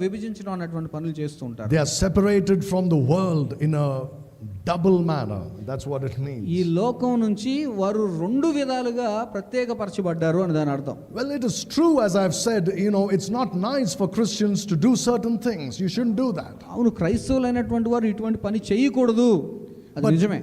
విభజించడం అన్నటువంటి పనులు చేస్తూ ఉంటారు. They are separated from the world in a double manner. That's what it means. ఈ లోకం నుంచి వారు రెండు విధాలుగా ప్రత్యేకపరచబడ్డారు అని దాని అర్థం. Well, it is true, as I've said, it's not nice for Christians to do certain things. You shouldn't do that. అవును, క్రైస్తవులైనటువంటి వారు ఇటువంటి పని చేయకూడదు, అది నిజమే.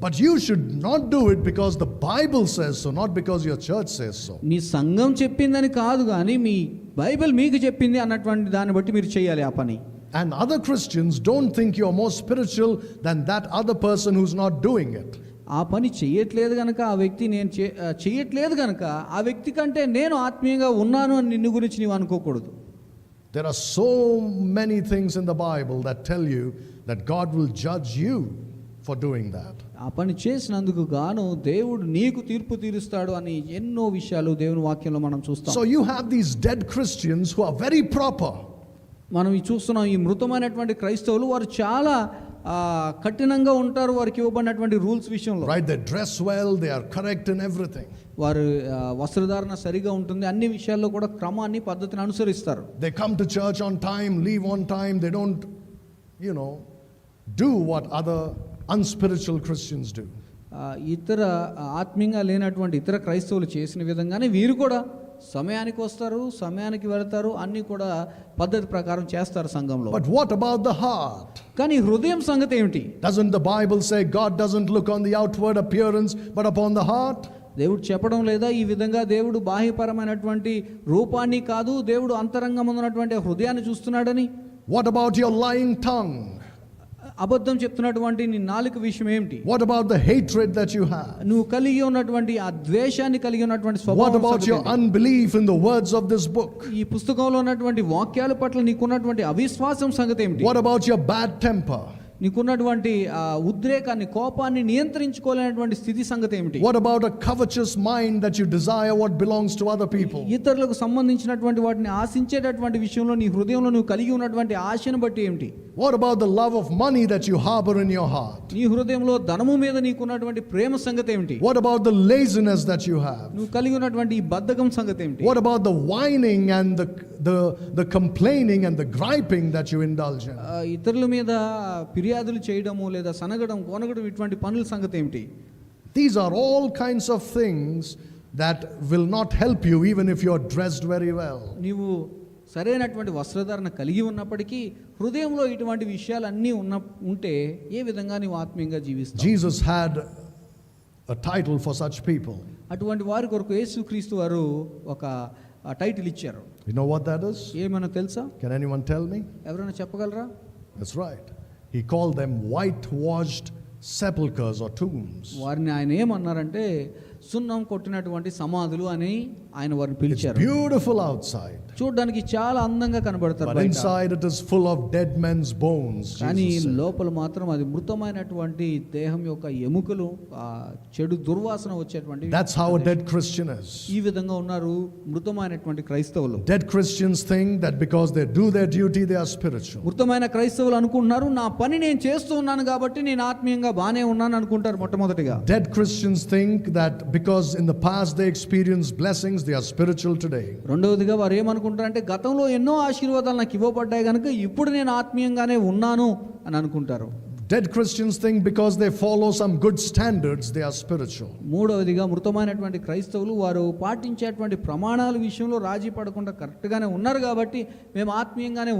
But you should not do it because the Bible says so, not because your church says so. మీ సంఘం చెప్పిందని కాదు, కానీ మీ బైబిల్ మీకు చెప్పింది అన్నటువంటి దాన్ని బట్టి మీరు చేయాలి ఆ పని. And other Christians don't think you're more spiritual than that other person who's not doing it. ఆ పని చెయ్యట్లేదు గనక ఆ వ్యక్తి నేను చెయ్యట్లేదు గనక ఆ వ్యక్తి కంటే నేను ఆత్మీయంగా ఉన్నాను అని నిన్ను గురించి నీవు అనుకోకూడదు. There are so many things in the Bible that tell you that God will judge you for doing that. ఆ పని చేసినందుకు గాను దేవుడు నీకు తీర్పు తీరుస్తాడు అని ఎన్నో విషయాలు దేవుని వాక్యంలో మనం చూస్తాం. So you have these dead Christians who are very proper. మనం చూస్తున్నాం ఈ మృతమైనటువంటి క్రైస్తవులు, వారు చాలా కఠినంగా ఉంటారు వారికి ఇవ్వబడినటువంటి రూల్స్ విషయంలో. Right, they dress well, they are correct in everything. వారు వస్త్రధారణ సరిగా ఉంటుంది, అన్ని విషయాల్లో కూడా క్రమాన్ని పద్ధతిని అనుసరిస్తారు. They come to church on time, leave on time. They don't do what other unspiritual Christians do. ఇతర ఆత్మీయంగా లేనటువంటి ఇతర క్రైస్తవులు చేసిన విధంగానే వీరు కూడా సమయానికి వస్తారు, సమయానికి వెళ్తారు, అన్ని కూడా పద్ధతి ప్రకారం చేస్తారు సంఘంలో. But what about the heart? కానీ హృదయం సంగతి ఏమిటి? Doesn't the Bible say God doesn't look on the outward appearance but upon the heart? దేవుడు చెప్పడం లేదా ఈ విధంగా దేవుడు బాహ్యపరమైనటువంటి రూపాన్ని కాదు, దేవుడు అంతరంగం ఉన్నటువంటి హృదయాన్ని చూస్తున్నాడని? What about your lying tongue? అబద్ధం చెప్తున్నటువంటి నీ నాలుక విషయం ఏమిటి? What about the hatred that you have? నువ్వు కలిగి ఉన్నటువంటి ఆ ద్వేషాన్ని కలిగి ఉన్నటువంటి స్వభావం. What about your unbelief in the words of this book? ఈ పుస్తకంలో ఉన్నటువంటి వాక్యాల పట్ల నీకున్నటువంటి అవిశ్వాసం సంగతి ఏమిటి? What about your bad temper? నీకున్నటువంటి ఉద్రేకాన్ని, కోపాన్ని నియంత్రించుకోలేనటువంటి స్థితి సంగతి ఏమిటి? What about a covetous mind that you desire what belongs to other people? ఇతరులకు సంబంధించినటువంటి వాటిని ఆశించేటటువంటి విషయంలో నీ హృదయంలో నువ్వు కలిగి ఉన్నటువంటి ఆశను బట్టి ఏమిటి? What about the love of money that you harbor in your heart? నీ హృదయంలో ధనము మీద నీకున్నటువంటి ప్రేమ సంగతి ఏమిటి? What about the laziness that you have? నువ్వు కలిగి ఉన్నటువంటి ఈ బద్ధకం సంగతి ఏమిటి? What about the whining and the complaining and the griping that you indulge in? ఇతరుల మీద ఫిర్యాదులు చేయడము లేదా సనగడం, కొనగడం, ఇటువంటి పనుల సంగతి ఏమిటి? These are all kinds of things that will not help you even if you are dressed very well. నీవు సరైనటువంటి వస్త్రధారణ కలిగి ఉన్నప్పటికీ హృదయంలో ఇటువంటి విషయాలన్నీ ఉంటే ఏ విధంగా నీవు ఆత్మీయంగా జీవిస్తావు? Jesus had a title for such people. అటువంటి వారి కొరకు యేసుక్రీస్తు వారు ఒక టైటిల్ ఇచ్చారు. You know what that is? ఏమన్నా తెలుసా? Can anyone tell me? ఎవరైనా చెప్పగలరా? That's right. He called them whitewashed sepulchres or tombs. వారిని ఆయన ఏమన్నారంటే సున్నం కొట్టినటువంటి సమాధులు అని ఆయన వారిని పిలిచారు. Beautiful outside. చూడడానికి చాలా అందంగా కనబడతారు, but inside it is full of dead men's bones. కానీ లోపల మాత్రం అది మృతమైనటువంటి దేహం యొక్క ఎముకలు, చెడు దుర్వాసన వచ్చేటువంటి. That's how a dead Christian is. ఈ విధంగా ఉన్నారు మృతమైనటువంటి క్రైస్తవులు. Dead Christians think that because they do their duty they are spiritual. మృతమైన క్రైస్తవులు అనుకుంటున్నారు నా పని నేను చేస్తూ ఉన్నాను కాబట్టి నేను ఆత్మీయంగా బానే ఉన్నాను అనుకుంటారు మొట్టమొదటిగా. Dead Christians think that because in the past they experienced blessings they are spiritual today. రెండవదిగా వారు ఏమనుకుంటారంటే గతంలో ఎన్నో ఆశీర్వాదాలు నాకు ఇవ్వబడ్డాయి కనుక ఇప్పుడు నేను ఆత్మీయంగానే ఉన్నాను అని అనుకుంటారు. Dead Christians think because they follow some good standards they are spiritual. మూడవదిగా మృతమైనటువంటి క్రైస్తవులు వారు పాటించేటువంటి ప్రమాణాల విషయంలో రాజీ పడకుండా కరెక్ట్గానే ఉన్నారు కాబట్టి మేము ఆత్మీయంగానే